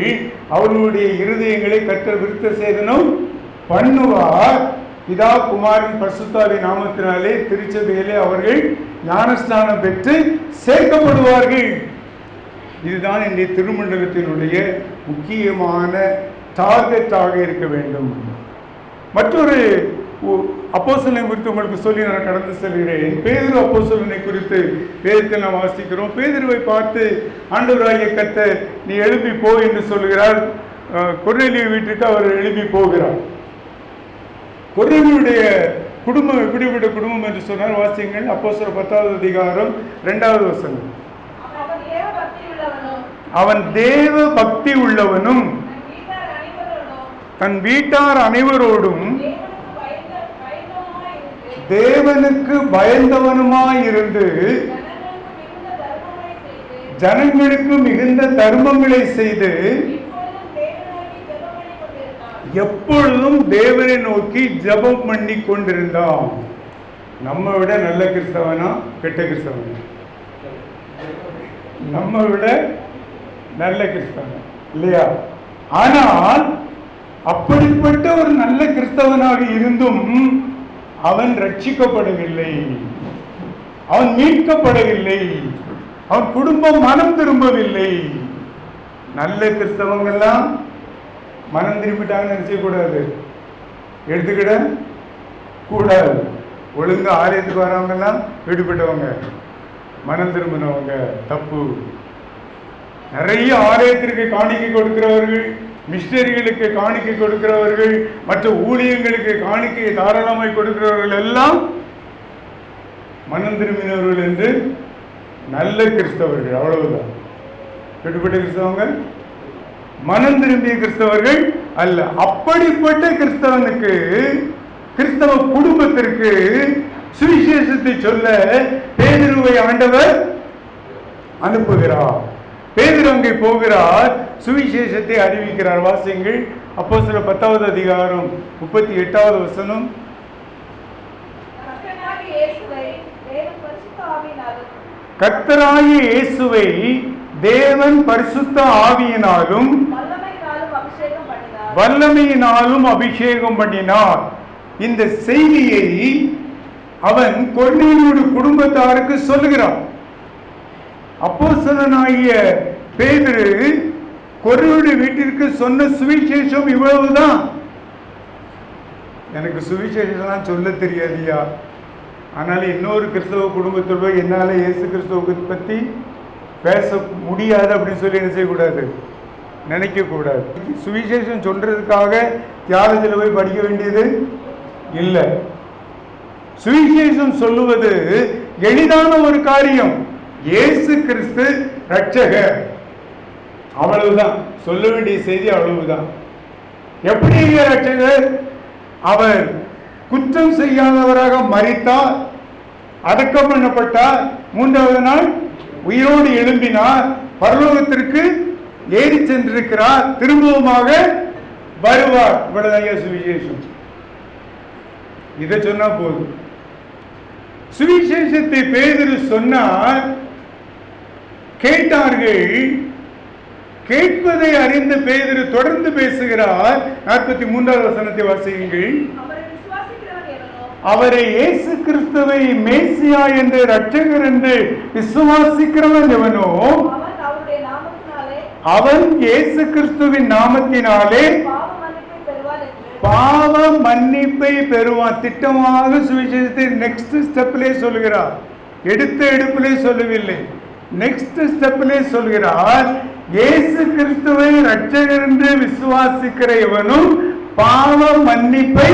அவர்களுடைய இருதயங்களை கர்த்தர் விருத்த சேதனம் பண்ணுவார். பிதா குமாரன் பரிசுத்தாவின் நாமத்தினாலே திருச்சபையிலே அவர்கள் ஞானஸ்நானம் பெற்று சேர்க்கப்படுவார்கள். இதுதான் இன்றைய திருமண்டலத்தினுடைய முக்கியமான டார்கெட்டாக இருக்க வேண்டும். மற்றொரு அப்போஸ்தலனை குறித்து உங்களுக்கு சொல்லி நான் கடந்து செல்கிறேன். பேதுரு அப்போஸ்தலனை குறித்து வேதத்தில் நாம் வாசிக்கிறோம். பேதுருவை பார்த்து ஆண்டவராகிய கர்த்தர் நீ எழுப்பி போ என்று சொல்கிறார். கொர்நேலிய வீட்டுக்கு அவர் எழுப்பி போகிறார். கொர்நேலியுடைய குடும்பம் எப்படிப்பட்ட குடும்பம் என்று சொன்னார். வாசியங்கள் அப்போஸ்தலர் 10வது அதிகாரம் 2வது வசனம். அவன் தேவ பக்தி உள்ளவனும் தன் வீட்டார் அனைவரோடும் தேவனுக்கு பயந்தவனுமாயிருந்து ஜனங்களுக்கு மிகுந்த தர்மங்களை செய்து எப்பொழுதும் தேவனை நோக்கி ஜெபம் பண்ணி கொண்டிருந்தான். நம்ம விட நல்ல கிறிஸ்தவனா கெட்ட கிறிஸ்தவனா? நம்ம விட நல்ல கிறிஸ்தவன் இல்லையா? ஆனால் அப்படிப்பட்ட ஒரு நல்ல கிறிஸ்தவனாக இருந்தும் அவன் ரட்சிக்கப்படவில்லை, அவன் மீட்கப்படவில்லை, அவன் குடும்பம் மனம் திரும்பவில்லை. நல்ல கிறிஸ்தவங்கள்லாம் மனம் திரும்பிட்டாங்கன்னு நினைச்சக்கூடாது, எடுத்துக்கிட கூடாது. ஒழுங்கா ஆலயத்துக்கு வரவங்கெல்லாம் விடுபட்டவங்க, மனம் திரும்பினவங்க தப்பு. நிறைய ஆலயத்திற்கு காணிக்கை கொடுக்கிறவர்கள், மிஷனரிகளுக்கு காணிக்கை கொடுக்கிறவர்கள், மற்ற ஊழியங்களுக்கு காணிக்கை தாராளமாய் கொடுக்கிறவர்கள் எல்லாம் மனம் திரும்பினவர்கள் என்று நல்ல கிறிஸ்தவர்கள், அவ்வளவுதான். விடுபட்ட கிறிஸ்தவங்க மனம் திரும்பிய கிறிஸ்தவர்கள் அல்ல. அப்படிப்பட்ட கிறிஸ்தவனுக்கு, கிறிஸ்தவ குடும்பத்திற்கு சுவிசேஷத்தை சொல்ல பேதுருவை ஆண்டவர் அனுப்புகிறார். பேதுரு அங்கே போகிறார், சுவிசேஷத்தை அறிவிக்கிறார். வாசியுங்கள். அப்போஸ்தலர் 10வது அதிகாரம் 38வது வசனம். கர்த்தராகிய இயேசுவை தேவன் பரிசுத்த ஆவியினாலும் வல்லமையினாலும் அபிஷேகம் பண்ணினார். இந்த செய்தியை அவன் கொர்நேலியுடைய குடும்பத்தாருக்கு சொல்லுகிறான். அப்போஸ்தலனாகிய பேதுரு கொர்நேலியுடைய வீட்டிற்கு சொன்ன சுவிசேஷம் இவ்வளவுதான். எனக்கு சுவிசேஷம் சொல்ல தெரியாதியா, ஆனால் இன்னொரு கிறிஸ்தவ குடும்பத்தில் போய் என்னால் இயேசு கிறிஸ்துவை பற்றி பேச முடியாது அப்படின்னு சொல்லி என்ன செய்யக்கூடாது, நினைக்கக்கூடாது. சுவிசேஷம் சொல்றதுக்காக தியாலஜியில் போய் படிக்க வேண்டியது இல்லை. சுவிசேஷம் சொல்லுவது எளிதான ஒரு காரியம். இயேசு கிறிஸ்து ரட்சகர், அவ்வளவுதான் சொல்ல வேண்டிய செய்தி, அவ்வளவுதான். எப்படி ரட்சகர்? அவர் குற்றம் செய்யாதவராக மரித்தார், அடக்கம் பண்ணப்பட்டார், 3வது நாள் உயிரோடு எழும்பினார், பரலோகத்திற்கு ஏறி சென்றிருக்கிறார், திரும்பவுமாக வருவார். இவ்வளவுதான் சுவிசேஷம். இதை சொன்னா போதும். சுவிசேஷத்தை பேதுரு சொன்னார், கேட்டார்கள். கேட்பதை அறிந்த பேதுரு தொடர்ந்து பேசுகிறார். 43வது வசனத்தை வாசியுங்கள். அவரை இயேசு கிறிஸ்துவை மேசியா என்று ரட்சகர் என்று விசுவாசிக்கிறவன் எவனோ அவன் இயேசு கிறிஸ்துவின் நாமத்தினாலே பாவ மன்னிப்பை பெறுவான். திட்டமாக சுவிசேஷத்தை நெக்ஸ்ட் ஸ்டெப்பிலே சொல்லுகிறார். எடுத்த எடுப்பிலே சொல்லவில்லை, நெக்ஸ்ட் ஸ்டெப்பிலே சொல்கிறார். இயேசு கிறிஸ்துவை ரட்சகர் என்று விசுவாசிக்கிற எவனும் பாவ மன்னிப்பை,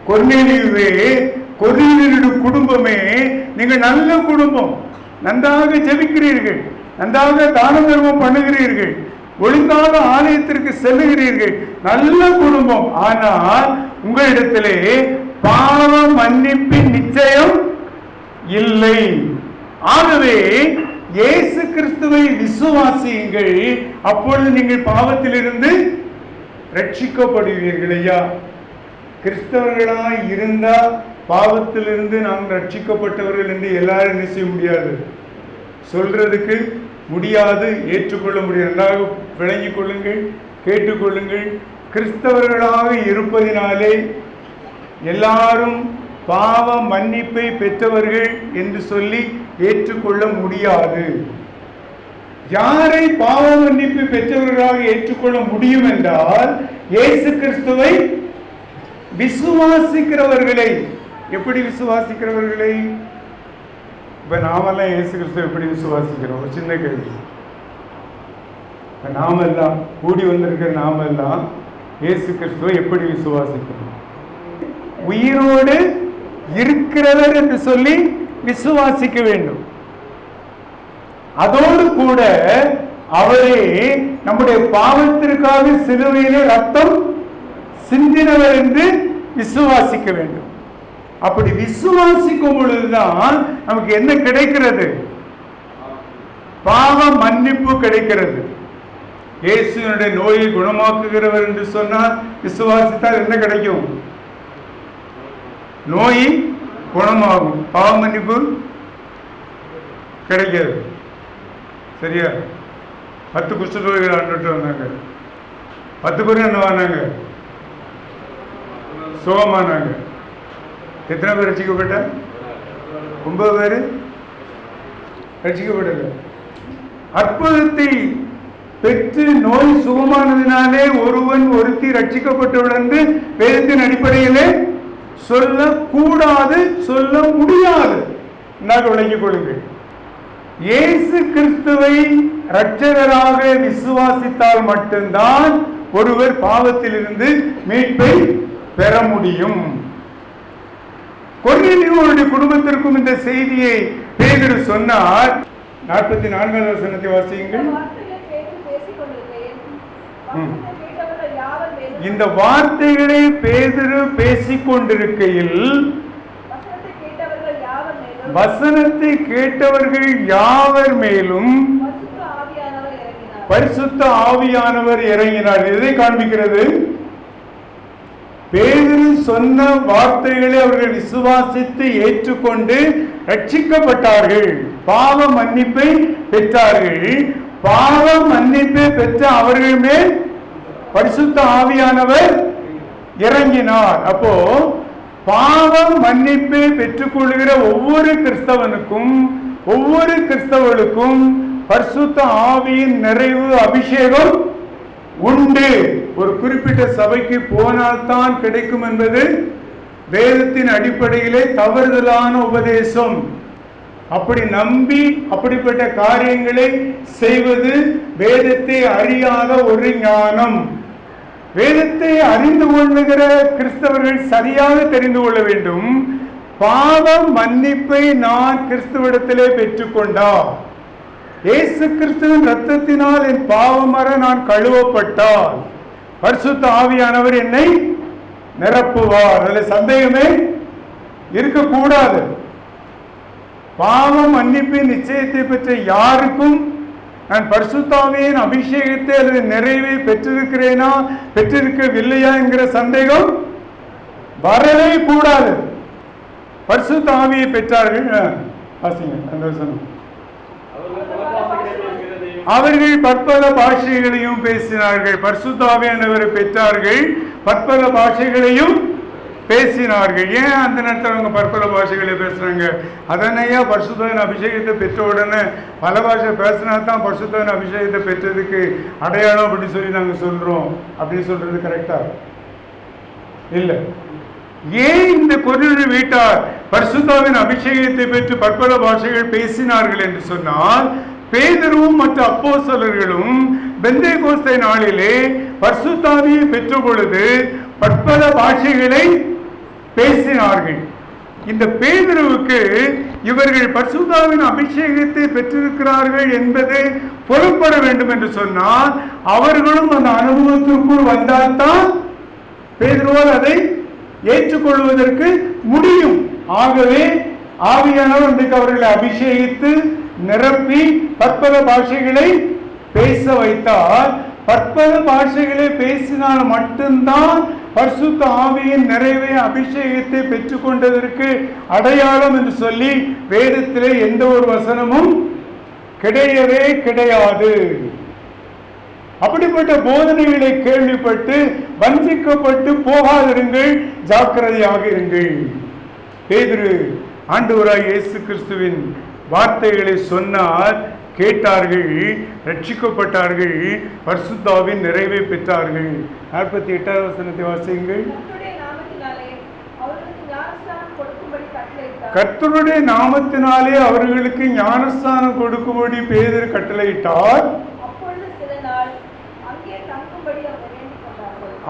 கொர்நேலியுவே, கொர்நேலியுடைய குடும்பமே, நீங்கள் நல்ல குடும்பம், நன்றாக ஜெபிக்கிறீர்கள், நன்றாக தான தர்மம் பண்ணுகிறீர்கள், ஒழுங்காக ஆலயத்திற்கு செல்லுகிறீர்கள், நல்ல குடும்பம். ஆனால் உங்களிடத்திலே பாவ மன்னிப்பின் நிச்சயம் இல்லை. ஆகவே இயேசு கிறிஸ்துவை விசுவாசியுங்கள், அப்பொழுது நீங்கள் பாவத்திலிருந்து ரட்சிக்கப்படுவீர்கள். ஐயா, கிறிஸ்தவர்களாய் இருந்தால் பாவத்திலிருந்து நாம் ரட்சிக்கப்பட்டவர்கள் என்று எல்லாரும் என்ன செய்ய முடியாது, சொல்றதுக்கு முடியாது, ஏற்றுக்கொள்ள முடியாது. நன்றாக விளங்கிக் கொள்ளுங்கள், கேட்டுக்கொள்ளுங்கள். கிறிஸ்தவர்களாக இருப்பதினாலே எல்லாரும் பாவ மன்னிப்பை பெற்றவர்கள் என்று சொல்லி ஏற்றுக்கொள்ள முடியாது. யாரை பாவ மன்னிப்பு பெற்றவர்களாக ஏற்றுக்கொள்ள முடியும் என்றால் இயேசு கிறிஸ்துவை விசுவாசிக்கிறவர்களை. எப்படி விசுவாசிக்கிறவர்களை? இப்ப நாமெல்லாம் இயேசு கிறிஸ்துவை எப்படி விசுவாசிக்கிறோம்? ஒரு சின்ன கேள்வி. நாமெல்லாம் கூடி வந்திருக்கிற நாமெல்லாம் இயேசு கிறிஸ்துவை எப்படி விசுவாசிக்கிறோம்? உயிரோடு இருக்கிறவர் என்று சொல்லி விசுவாசிக்க வேண்டும். அதோடு கூட அவரே நம்முடைய பாவத்திற்காக சிலுவையிலே ரத்தம் சிந்தினவர் என்று விசுவாசிக்க வேண்டும். அப்படி விசுவாசிக்கும் பொழுதுதான் நமக்கு என்ன கிடைக்கிறது? பாவ மன்னிப்பு கிடைக்கிறது. இயேசுவினுடைய நோயை குணமாக்குகிறவர் என்று சொன்னால் விசுவாசித்தால் என்ன கிடைக்கும்? நோய் குணமாகும், பாவ மன்னிப்பு கிடைக்காது. சரியா? 10 குஷ்டரோகிகள் ஆண்டுட்டு வந்தாங்க. 10 பேரும் என்ன வாங்க? சுகமானாங்க. எத்தனை பேர் ரட்சிக்கப்பட்ட? 9 பேர் ரட்சிக்கப்படல. அற்புதத்தை பெற்று நோய் சுகமானதினாலே ஒருவன் ஒருத்தி ரட்சிக்கப்பட்டவள் என்று வேதத்தின் அடிப்படையிலே சொல்லக்கூடாது, சொல்ல முடியாது. விளங்கிக் கொள்ளுங்கள். இயேசு கிறிஸ்துவை இரட்சகராக விசுவாசித்தால் மட்டும்தான் ஒருவர் பாவத்திலிருந்து மீட்பை பெற முடியும். கொர்நேலியுடைய குடும்பத்திற்கும் இந்த செய்தியை பேதுரு சொன்னார். 44வது வசனத்தை வாசியுங்கள். இந்த வார்த்தைகளை பேதுரு பேசிக் கொண்டிருக்கையில் வசனத்தை கேட்டவர்கள் யாவர் மேலும் பரிசுத்த ஆவியானவர் இறங்கினார். எதை காண்பிக்கிறது? பேதுரு சொன்ன வார்த்தைகளை அவர்கள் விசுவாசித்து ஏற்றுக்கொண்டு ரட்சிக்கப்பட்டார்கள், பாவ மன்னிப்பை பெற்றார்கள். பாவ மன்னிப்பை பெற்ற அவர்கள் மேல் பரிசுத்த ஆவியானவர் இறங்கினார். அப்போ பாவ மன்னிப்பை பெற்றுக்கொள்கிற ஒவ்வொரு கிறிஸ்தவனுக்கும் ஒவ்வொரு கிறிஸ்தவர்களுக்கும் பரிசுத்த ஆவியின் நிறைவு அபிஷேகம் உண்டு. ஒரு குறிப்பிட்ட சபைக்கு போனால்தான் கிடைக்கும் என்பது வேதத்தின் அடிப்படையிலே தவறுதலான உபதேசம். அப்படி நம்பி அப்படிப்பட்ட காரியங்களை செய்வது வேதத்தை அறியாத ஒரு ஞானம். வேதத்தை அறிந்து கொள்ளுகிற கிறிஸ்தவர்கள் சரியாக தெரிந்து கொள்ள வேண்டும். பாவ மன்னிப்பை நான் கிறிஸ்துவிடத்திலே பெற்றுக்கொண்டால், இயேசு கிறிஸ்துவின் இரத்தத்தினால் என் பாவமற நான் கழுவப்பட்டால், பரிசுத்த ஆவியானவர் என்னை நிரப்புவார். அதில் சந்தேகமே இருக்கக்கூடாது. பாவ மன்னிப்பின் நிச்சயத்தை பெற்ற யாருக்கும் நான் பரிசுத்த ஆவியின் அபிஷேகத்தை அல்லது நிறைவை பெற்றிருக்கிறேனா பெற்றிருக்கவில்லையா என்கிற சந்தேகம் வரவே கூடாது. பரிசுத்த ஆவியை பெற்றார்கள். அவர்கள் பற்பல பாஷைகளையும் பேசினார்கள். பரிசுத்த ஆவியானவரை பெற்றார்கள், பற்பல பாஷைகளையும் பேசினார்கள். ஏன் அந்த நேரத்தில் அவங்க பற்பல பாஷைகளை பேசுறாங்க? அதனையா பரிசுத்தவின் அபிஷேகத்தை பெற்ற உடனே பல பாஷை பேசினா தான் பரிசுத்தவின் அபிஷேகத்தை பெற்றதுக்கு அடையாளம் அப்படின்னு சொல்லி நாங்கள் சொல்றோம் அப்படின்னு சொல்றது கரெக்டா இல்லை? ஏன் இந்த கொரிந்து வீட்டார் பரிசுத்தாவின் அபிஷேகத்தை பெற்று பற்பல பாஷைகள் பேசினார்கள் என்று சொன்னால், பேதுருவும் மற்ற அப்போஸ்தலர்களும் பெந்தேகோஸ்தே நாளிலே பரிசுத்தாவியை பெற்ற பொழுது பற்பல பாஷைகளை பேசினார்கள். இந்த பேதுருவுக்கு இவர்கள் பரிசுத்தாவின் அபிஷேகத்தை பெற்றிருக்கிறார்கள் என்பது புலப்பட வேண்டும் என்று சொன்னால், அவர்களும் அந்த அனுபவத்திற்குள் வந்தால்தான் பேதுருவால் அதை ஏற்றுக்கொள்வதற்கு முடியும். ஆகவே ஆவியானவர் இன்றைக்கு அவர்களை அபிஷேகித்து நிரப்பி பற்பல பாஷைகளை பேச வைத்தால், பற்பல பாஷைகளை பேசினால் மட்டும்தான் பரிசுத்த ஆவியின் நிறைவை அபிஷேகத்தை பெற்றுக்கொண்டதற்கு அடையாளம் என்று சொல்லி வேதத்திலே எந்த ஒரு வசனமும் கிடையவே கிடையாது. அப்படிப்பட்ட போதனைகளை கேள்விப்பட்டு வஞ்சிக்கப்பட்டு போகாதிருங்கள், ஜாக்கிரதையாக இருங்கள். பேதுரு ஆண்டவராய் இயேசு கிறிஸ்துவின் வார்த்தைகளை சொன்னார், கேட்டார்கள், ரட்சிக்கப்பட்டார்கள், பரிசுத்தாவின் நிறைவை பெற்றார்கள். 48வது வசனத்தை வாசியுங்கள். கர்த்தருடைய நாமத்தினாலே அவர்களுக்கு ஞானஸ்நானம் கொடுக்கும்படி பேதுரு கட்டளையிட்டார்.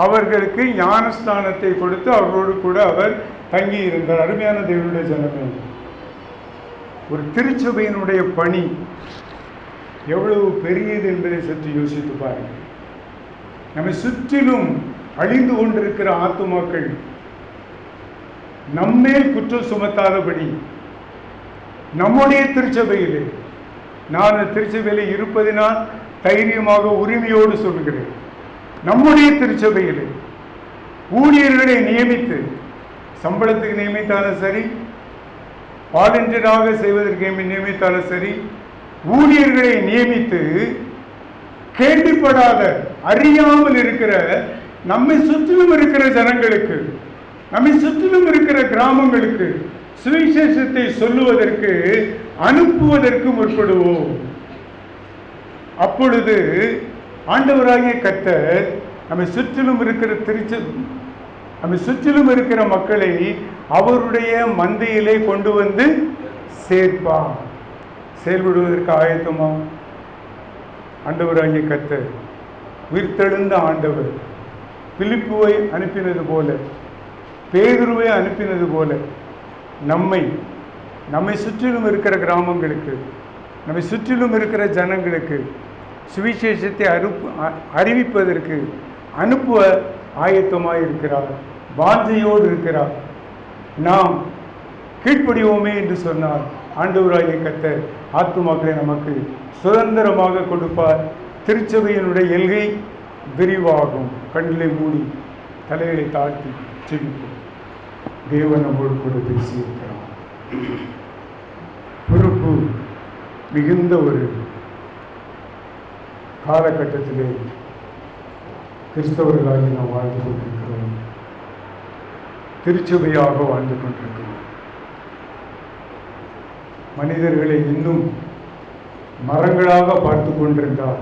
அவர்களுக்கு ஞானஸ்நானத்தை கொடுத்து அவர்களோடு கூட அவர் தங்கி இருந்தார். அருமையான தேவனுடைய ஜனமே, ஒரு திருச்சபையினுடைய பணி எவ்வளவு பெரியது என்பதை சற்று யோசித்து பாருங்கள். நம்மை சுற்றிலும் அழிந்து கொண்டிருக்கிற ஆத்துமாக்கள் நம்மேல் குற்றம் சுமத்தாதபடி நம்முடைய திருச்சபையிலே, நான் திருச்சபையிலே இருப்பதினால் தைரியமாக உரிமையோடு சொல்கிறேன், நம்முடைய திருச்சபையிலே ஊழியர்களை நியமித்து, சம்பளத்துக்கு நியமித்தாலும் சரி, வாலண்டியராக செய்வதற்கு நியமித்தாலும் சரி, ஊழியர்களை நியமித்து கேள்விப்படாத அறியாமல் இருக்கிற நம்மை சுற்றிலும் இருக்கிற ஜனங்களுக்கு, நம்மை சுற்றிலும் இருக்கிற கிராமங்களுக்கு சுவிசேஷத்தை சொல்லுவதற்கு அனுப்புவதற்கு முற்படுவோம். அப்பொழுது ஆண்டவராகிய கர்த்தர் நம்மை சுற்றிலும் இருக்கிற நம்மை சுற்றிலும் இருக்கிற மக்களை அவருடைய மந்தையிலே கொண்டு வந்து சேர்ப்பார். செயல்படுவதற்கு ஆயத்தமா? ஆண்டவராகிய கர்த்தர், உயிர்த்தெழுந்த ஆண்டவர் பிலிப்புவை அனுப்பினது போல, பேதுருவை அனுப்பினது போல நம்மை சுற்றிலும் இருக்கிற கிராமங்களுக்கு, நம்மை சுற்றிலும் இருக்கிற ஜனங்களுக்கு சுவிசேஷத்தை அறிவிப்பதற்கு அனுப்புவ ஆயத்தமாக இருக்கிறார், வாஞ்சையோடு இருக்கிறார். நாம் கீழ்ப்படிவோமே என்று சொன்னால் ஆண்டவராகிய கர்த்தர் ஆத்துமாக்களை நமக்கு சுதந்திரமாக கொடுப்பார். திருச்சபையினுடைய எல்கை விரிவாகும். கண்களை மூடி தலைகளை தாழ்த்தி ஜெபிப்போம். தேவன் நம்மோடு கூட பேசியிருக்கிறார். பொறுப்பு மிகுந்த ஒரு காலகட்டத்திலே கிறிஸ்தவர்களாகி நாம் வாழ்ந்து கொண்டிருக்கிறோம். திருச்சபையாக வாழ்ந்து கொண்டிருக்கிறோம். மனிதர்களை இன்னும் மரங்களாக பார்த்து கொண்டிருந்தால்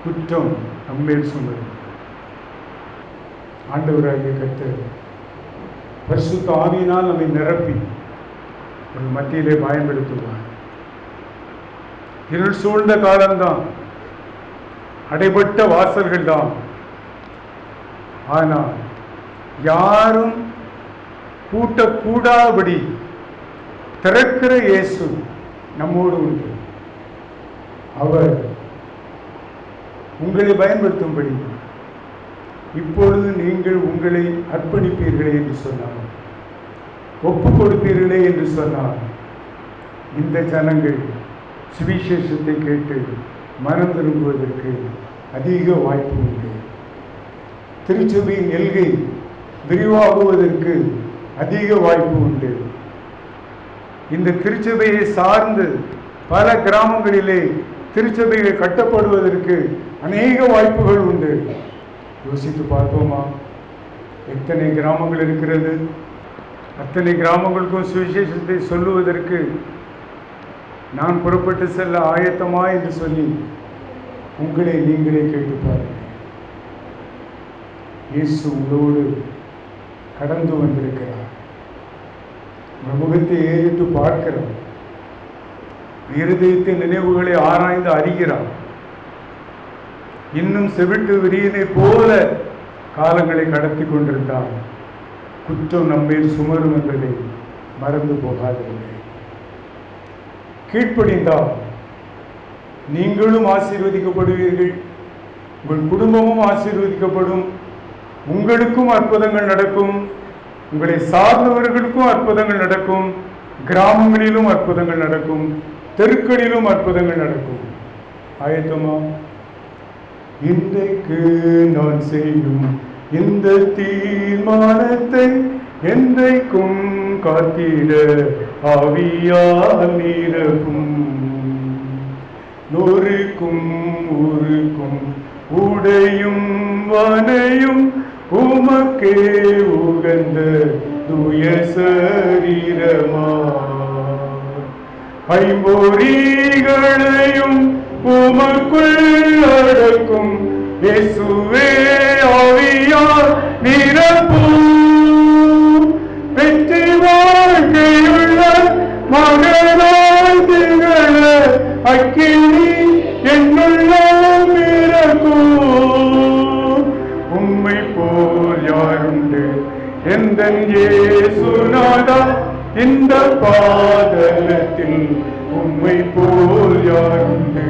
குற்றம் நம்மேல் சுமரும். ஆண்டவராகிய கர்த்தர் பரிசுத்த ஆவியினால் நம்மை நிரப்பி ஒரு மத்தியிலே பயன்படுத்துவார். இருள் சூழ்ந்த காலம்தான், அடைபட்ட வாசல்கள் தான். ஆனால் யாரும் பூட்டக்கூடாதபடி திறக்கிற இயேசு நம்மோடு உண்டு. அவர் உங்களை பயன்படுத்தும்படி இப்பொழுது நீங்கள் உங்களை அர்ப்பணிப்பீர்களே என்று சொன்னார், ஒப்பு கொடுப்பீர்களே என்று சொன்னார். இந்த ஜனங்கள் சுவிசேஷத்தை கேட்டு மனம் திரும்புவதற்கு அதிக வாய்ப்பு உண்டு. திருச்சபையின் எல்கை விரிவாகுவதற்கு அதிக வாய்ப்பு உண்டு. இந்த திருச்சபையை சார்ந்து பல கிராமங்களிலே திருச்சபைகள் கட்டப்படுவதற்கு அநேக வாய்ப்புகள் உண்டு. யோசித்து பார்ப்போமா? எத்தனை கிராமங்கள் இருக்கிறது? அத்தனை கிராமங்களுக்கும் சுவிசேஷத்தை சொல்லுவதற்கு நான் புறப்பட்டு செல்ல ஆயத்தமா என்று சொல்லி உங்களை நீங்களே கேட்டு பாருங்கள். இயேசு உங்களோடு கடந்து வந்திருக்கிறார். முகத்தை ஏறிட்டு பார்க்கிறார். இருதயத்தின் நினைவுகளை ஆராய்ந்து அறிகிறார். இன்னும் செவிட்டு விரியனை போல காலங்களை கடத்தி கொண்டிருந்தார். குற்றம் நம்மேல் சுமரும் என்பதை மறந்து போகாதீர்கள். கீழ்ப்படிந்தால் நீங்களும் ஆசீர்வதிக்கப்படுவீர்கள், உங்கள் குடும்பமும் ஆசீர்வதிக்கப்படும், உங்களுக்கும் அற்புதங்கள் நடக்கும், உங்களை சார்ந்தவர்களுக்கும் அற்புதங்கள் நடக்கும், கிராமங்களிலும் அற்புதங்கள் நடக்கும், தெருக்களிலும் அற்புதங்கள் நடக்கும். ஆயத்தமா? இன்றைக்கு நான் செய்யும் இந்த தீர்மானத்தை என்றைக்கும் காத்திட ஆவியால் நிரப்பும். நொறுக்கும் ஊருக்கும் உடையும் வனையும் உமக்கே உகந்த தூய சரீரமா, ஐம்பொறிகளையும் உமக்குள் அடக்கும் இயேசுவே ஆவியால் நிரப்பும். வெற்றி வாழ்க்கையுள்ள மகனாய் திகழ அக்கினி என்னுள்ள பிறக்கும். உம்மை போல் யாருண்டு எந்தன் இயேசுநாதா, இந்த பாதலத்தில் உம்மை போல் யாருண்டு.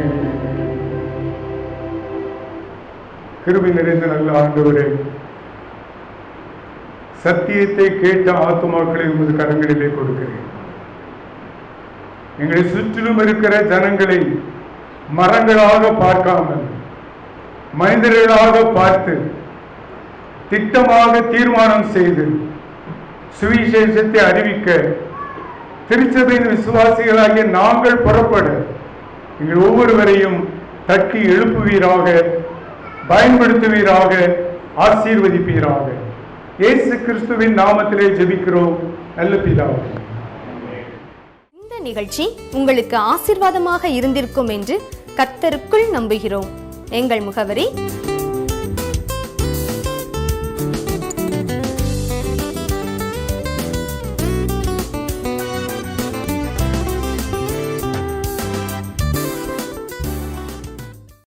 கிருபை நிறைந்த நல்ல ஆண்டவரே, சத்தியத்தை கேட்ட ஆத்துமாக்களை உமது கரங்களிலே கொடுக்கிறேன். எங்களை சுற்றிலும் இருக்கிற ஜனங்களை மரங்களாக பார்க்காமல் மனிதர்களாக பார்த்து திட்டமாக தீர்மானம் செய்து சுவிசேஷத்தை அறிவிக்க திருச்சபையின் விசுவாசிகளாகிய நாங்கள் புறப்பட எங்கள் ஒவ்வொருவரையும் தட்டி எழுப்புவீராக, பயன்படுத்துவீராக, ஆசீர்வதிப்பீராக. இயேசு கிறிஸ்துவின் நாமத்திலே ஜெபிக்கிறோம் நல்ல பிதாவே. இந்த நிகழ்ச்சி உங்களுக்கு ஆசீர்வாதமாக இருந்திருக்கும் என்று கர்த்தருக்குள் நம்புகிறோம். எங்கள் முகவரி